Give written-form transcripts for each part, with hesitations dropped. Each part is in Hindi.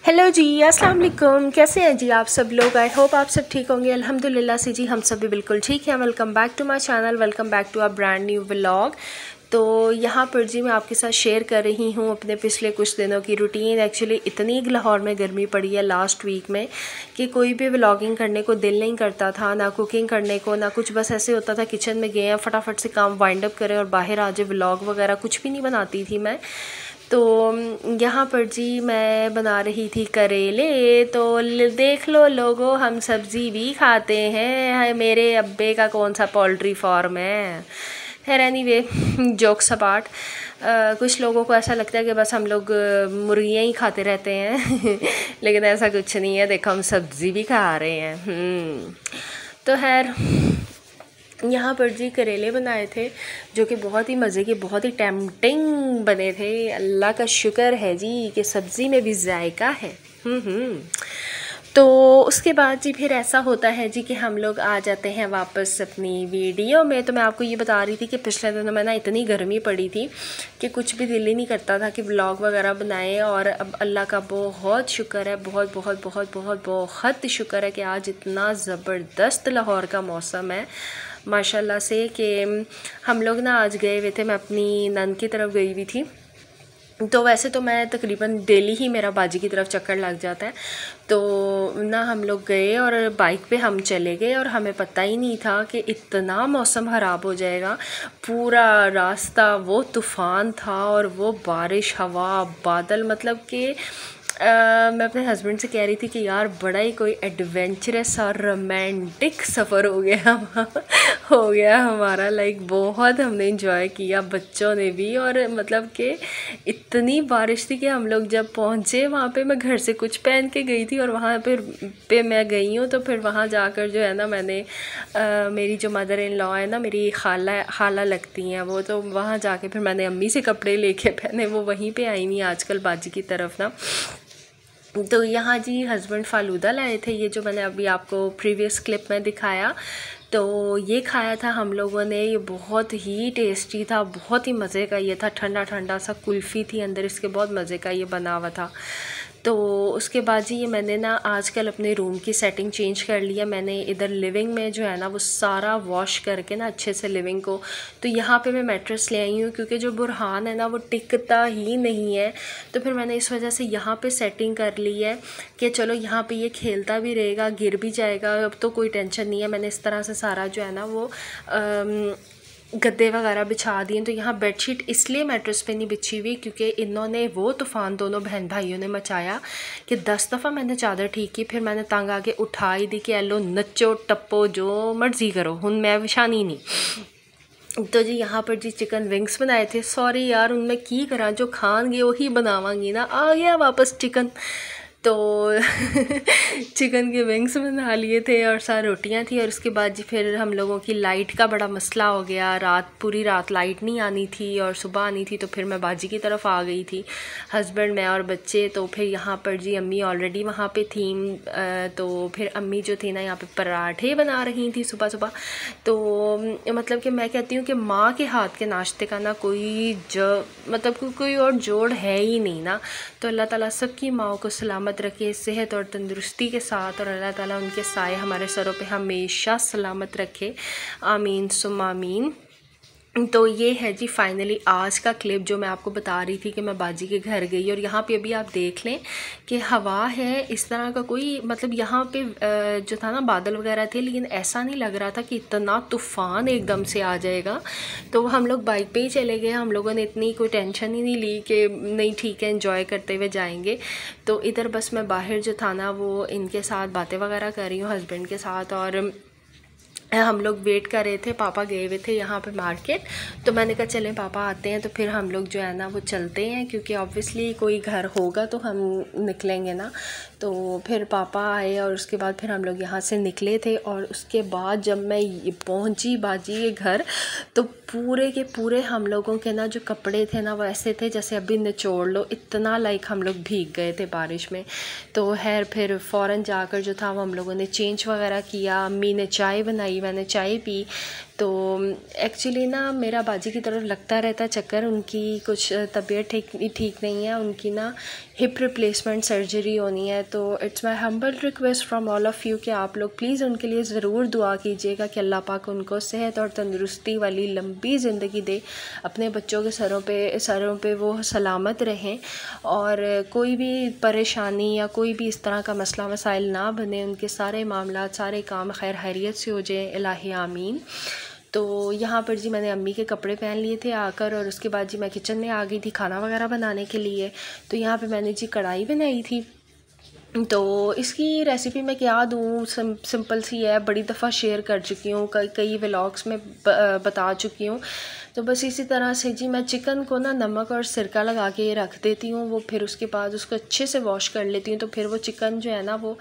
हेलो जी, अस्सलाम वालेकुम। कैसे हैं जी आप सब लोग? आई होप आप सब ठीक होंगे। अल्हम्दुलिल्लाह से जी हम सब भी बिल्कुल ठीक हैं। Welcome back to my channel, welcome back to a brand new vlog. तो यहाँ पर जी मैं आपके साथ शेयर कर रही हूँ अपने पिछले कुछ दिनों की रूटीन। एक्चुअली इतनी लाहौर में गर्मी पड़ी है लास्ट वीक में कि कोई भी व्लॉगिंग करने को दिल नहीं करता था, ना कुकिंग करने को, ना कुछ। बस ऐसे होता था किचन में गए हैं, फटाफट से काम वाइंड अप करें और बाहर आ जाए। व्लॉग वगैरह कुछ भी नहीं बनाती थी मैं। तो यहाँ पर जी मैं बना रही थी करेले। तो देख लो लोगो, हम सब्ज़ी भी खाते हैं। मेरे अब्बे का कौन सा पोल्ट्री फार्म है। खैर एनीवे, जोक्स अपार्ट, कुछ लोगों को ऐसा लगता है कि बस हम लोग मुर्गियाँ ही खाते रहते हैं लेकिन ऐसा कुछ नहीं है। देखो हम सब्ज़ी भी खा रहे हैं। तो खैर यहाँ पर जी करेले बनाए थे जो कि बहुत ही मज़े के, बहुत ही टेम्पटिंग बने थे। अल्लाह का शुक्र है जी कि सब्ज़ी में भी जायका है। तो उसके बाद जी फिर ऐसा होता है जी कि हम लोग आ जाते हैं वापस अपनी वीडियो में। तो मैं आपको ये बता रही थी कि पिछले दिनों में ना इतनी गर्मी पड़ी थी कि कुछ भी दिल ही नहीं करता था कि व्लॉग वगैरह बनाएं। और अब अल्लाह का बहुत शुक्र है, बहुत बहुत बहुत बहुत बहुत शुक्र है कि आज इतना ज़बरदस्त लाहौर का मौसम है माशाल्लाह से। कि हम लोग ना आज गए हुए थे, मैं अपनी नन की तरफ गई हुई थी। तो वैसे तो मैं तकरीबन डेली ही मेरा बाजी की तरफ चक्कर लग जाता है। तो ना हम लोग गए और बाइक पे हम चले गए और हमें पता ही नहीं था कि इतना मौसम ख़राब हो जाएगा। पूरा रास्ता वो तूफ़ान था और वो बारिश, हवा, बादल, मतलब कि मैं अपने हस्बैंड से कह रही थी कि यार बड़ा ही कोई एडवेंचरस और रोमांटिक सफ़र हो गया हमारा। लाइक बहुत हमने इंजॉय किया, बच्चों ने भी। और मतलब कि इतनी बारिश थी कि हम लोग जब पहुँचे वहाँ पे, मैं घर से कुछ पहन के गई थी और वहाँ पे मैं गई हूँ। तो फिर वहाँ जाकर जो है ना मैंने मेरी जो मदर इन लॉ है ना, मेरी खाला लगती हैं वो, तो वहाँ जाके फिर मैंने अम्मी से कपड़े लेके पहने। वो वहीं पे आई नहीं आजकल बाजी की तरफ ना। तो यहाँ जी हस्बैंड फालूदा लाए थे, ये जो मैंने अभी आपको प्रीवियस क्लिप में दिखाया। तो ये खाया था हम लोगों ने। ये बहुत ही टेस्टी था, बहुत ही मज़े का ये था। ठंडा ठंडा सा कुल्फ़ी थी अंदर इसके, बहुत मज़े का ये बना हुआ था। तो उसके बाद जी ये मैंने ना आजकल अपने रूम की सेटिंग चेंज कर लिया। मैंने इधर लिविंग में जो है ना वो सारा वॉश करके ना अच्छे से लिविंग को, तो यहाँ पे मैं मैट्रेस ले आई हूँ क्योंकि जो बुरहान है ना वो टिकता ही नहीं है। तो फिर मैंने इस वजह से यहाँ पे सेटिंग कर ली है कि चलो यहाँ पे ये खेलता भी रहेगा, गिर भी जाएगा, अब तो कोई टेंशन नहीं है। मैंने इस तरह से सारा जो है ना वो गद्दे वगैरह बिछा दिए। तो यहाँ बेडशीट इसलिए मैट्रेस पे नहीं बिछी हुई क्योंकि इन्होंने वो तूफ़ान दोनों बहन भाइयों ने मचाया कि 10 दफ़ा मैंने चादर ठीक की, फिर मैंने तंग आके उठाई दी कि एलो नचो टप्पो जो मर्जी करो, हुन मैं विशानी नहीं। तो जी यहाँ पर जी चिकन विंग्स बनाए थे। सॉरी यार, उनमें की करा जो खानगे वही बनावांगी ना। आ गया वापस चिकन। तो चिकन के विंग्स बना लिए थे और सारी रोटियां थी। और उसके बाद जी फिर हम लोगों की लाइट का बड़ा मसला हो गया। पूरी रात लाइट नहीं आनी थी और सुबह आनी थी। तो फिर मैं बाजी की तरफ आ गई थी, हस्बैंड, मैं और बच्चे। तो फिर यहाँ पर जी अम्मी ऑलरेडी वहाँ पे थी। तो फिर अम्मी जो थी ना यहाँ पे पराठे बना रही थी सुबह सुबह। तो मतलब कि मैं कहती हूँ कि माँ के हाथ के नाश्ते का ना मतलब कोई और जोड़ है ही नहीं ना। तो अल्लाह ताला सबकी माओ को सलामत रखे, सेहत और तंदुरुस्ती के साथ, और अल्लाह ताला उनके साए हमारे सरों पे हमेशा सलामत रखे। आमीन सुम आमीन। तो ये है जी फाइनली आज का क्लिप जो मैं आपको बता रही थी कि मैं बाजी के घर गई। और यहाँ पे अभी आप देख लें कि हवा है, इस तरह का कोई मतलब यहाँ पे जो था ना बादल वगैरह थे, लेकिन ऐसा नहीं लग रहा था कि इतना तूफ़ान एकदम से आ जाएगा। तो हम लोग बाइक पे ही चले गए। हम लोगों ने इतनी कोई टेंशन ही नहीं ली कि नहीं ठीक है एंजॉय करते हुए जाएंगे। तो इधर बस मैं बाहर जो था ना वो इनके साथ बातें वगैरह कर रही हूँ हस्बैंड के साथ। और हम लोग वेट कर रहे थे, पापा गए हुए थे यहाँ पे मार्केट। तो मैंने कहा चलें पापा आते हैं तो फिर हम लोग जो है ना वो चलते हैं, क्योंकि ऑब्वियसली कोई घर होगा तो हम निकलेंगे ना। तो फिर पापा आए और उसके बाद फिर हम लोग यहाँ से निकले थे। और उसके बाद जब मैं पहुँची बाजी के घर, तो पूरे के पूरे हम लोगों के ना जो कपड़े थे ना वो ऐसे थे जैसे अभी निचोड़ लो, इतना लाइक हम लोग भीग गए थे बारिश में। तो खैर फिर फ़ौरन जाकर जो था वो हम लोगों ने चेंज वगैरह किया। अम्मी ने चाय बनाई, मैंने चाय पी। तो एक्चुअली ना मेरा बाजी की तरफ लगता रहता है चक्कर, उनकी कुछ तबीयत ठीक नहीं है, उनकी ना हिप रिप्लेसमेंट सर्जरी होनी है। तो it's my humble request from all of you कि आप लोग प्लीज़ उनके लिए ज़रूर दुआ कीजिएगा कि अल्लाह पाक उनको सेहत और तंदुरुस्ती वाली लंबी ज़िंदगी दे, अपने बच्चों के सरों पे वो सलामत रहें और कोई भी परेशानी या कोई भी इस तरह का मसला मसाइल ना बने, उनके सारे मामलात सारे काम खैर खैरियत से हो जाए, इलाही आमीन। तो यहाँ पर जी मैंने अम्मी के कपड़े पहन लिए थे आकर, और उसके बाद जी मैं किचन में आ गई थी खाना वगैरह बनाने के लिए। तो यहाँ पे मैंने जी कढ़ाई बनाई थी। तो इसकी रेसिपी मैं क्या दूँ, सिंपल सी है, बड़ी दफ़ा शेयर कर चुकी हूँ, कई व्लॉग्स में बता चुकी हूँ। तो बस इसी तरह से जी मैं चिकन को ना नमक और सिरका लगा के रख देती हूँ, वो फिर उसके बाद उसको अच्छे से वॉश कर लेती हूँ। तो फिर वो चिकन जो है ना वो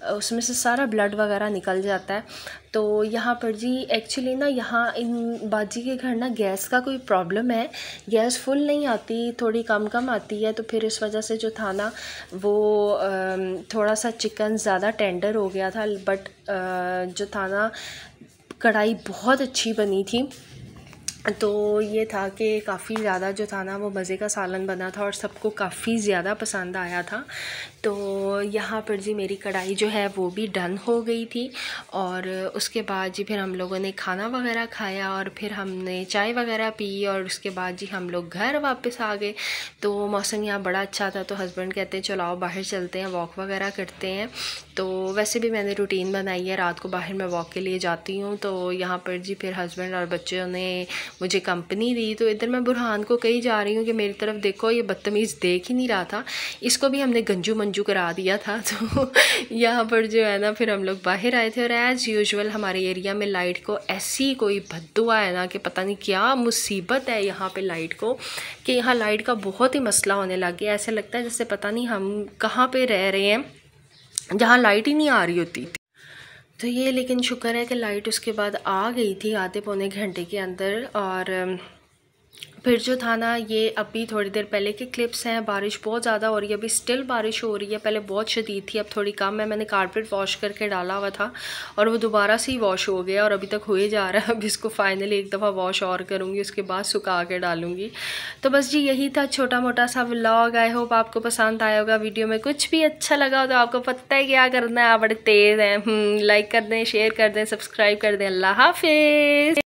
उसमें से सारा ब्लड वगैरह निकल जाता है। तो यहाँ पर जी एक्चुअली ना यहाँ इन बाजी के घर ना गैस का कोई प्रॉब्लम है, गैस फुल नहीं आती, थोड़ी कम आती है। तो फिर इस वजह से जो था ना वो थोड़ा सा चिकन ज़्यादा टेंडर हो गया था, बट जो था ना कढ़ाई बहुत अच्छी बनी थी। तो ये था कि काफ़ी ज़्यादा जो था ना वो मज़े का सालन बना था और सबको काफ़ी ज़्यादा पसंद आया था। तो यहाँ पर जी मेरी कढ़ाई जो है वो भी डन हो गई थी, और उसके बाद जी फिर हम लोगों ने खाना वगैरह खाया और फिर हमने चाय वगैरह पी, और उसके बाद जी हम लोग घर वापस आ गए। तो मौसम यहाँ बड़ा अच्छा था, तो हस्बैंड कहते हैं चलो आओ बाहर चलते हैं, वॉक वगैरह करते हैं। तो वैसे भी मैंने रूटीन बनाई है, रात को बाहर मैं वॉक के लिए जाती हूँ। तो यहाँ पर जी फिर हस्बैंड और बच्चों ने मुझे कंपनी दी। तो इधर मैं बुरहान को कही जा रही हूँ कि मेरी तरफ देखो, ये बदतमीज़ देख ही नहीं रहा था, इसको भी हमने गंजू मंजू करा दिया था। तो यहाँ पर जो है ना फिर हम लोग बाहर आए थे, और एज़ यूजुअल हमारे एरिया में लाइट को ऐसी कोई बद्दुआ है ना कि पता नहीं क्या मुसीबत है यहाँ पे लाइट को, कि यहाँ लाइट का बहुत ही मसला होने लग गया। ऐसे लगता है जैसे पता नहीं हम कहाँ पे रह रहे हैं जहाँ लाइट ही नहीं आ रही होती। तो ये लेकिन शुक्र है कि लाइट उसके बाद आ गई थी आधे पौने घंटे के अंदर। और फिर जो था ना ये अभी थोड़ी देर पहले के क्लिप्स हैं, बारिश बहुत ज़्यादा हो रही है, अभी स्टिल बारिश हो रही है, पहले बहुत शदीद थी, अब थोड़ी कम है। मैंने कारपेट वॉश करके डाला हुआ था और वो दोबारा से ही वॉश हो गया और अभी तक हो ही जा रहा है। अब इसको फाइनली एक दफ़ा वॉश और करूँगी, उसके बाद सुखा के डालूँगी। तो बस जी यही था छोटा मोटा सा व्लॉग। आई होप आपको पसंद आया होगा। वीडियो में कुछ भी अच्छा लगा हो तो आपको पता है क्या करना है, आप बड़े तेज़ हैं, लाइक कर दें, शेयर कर दें, सब्सक्राइब कर दें। अल्लाह हाफिज़।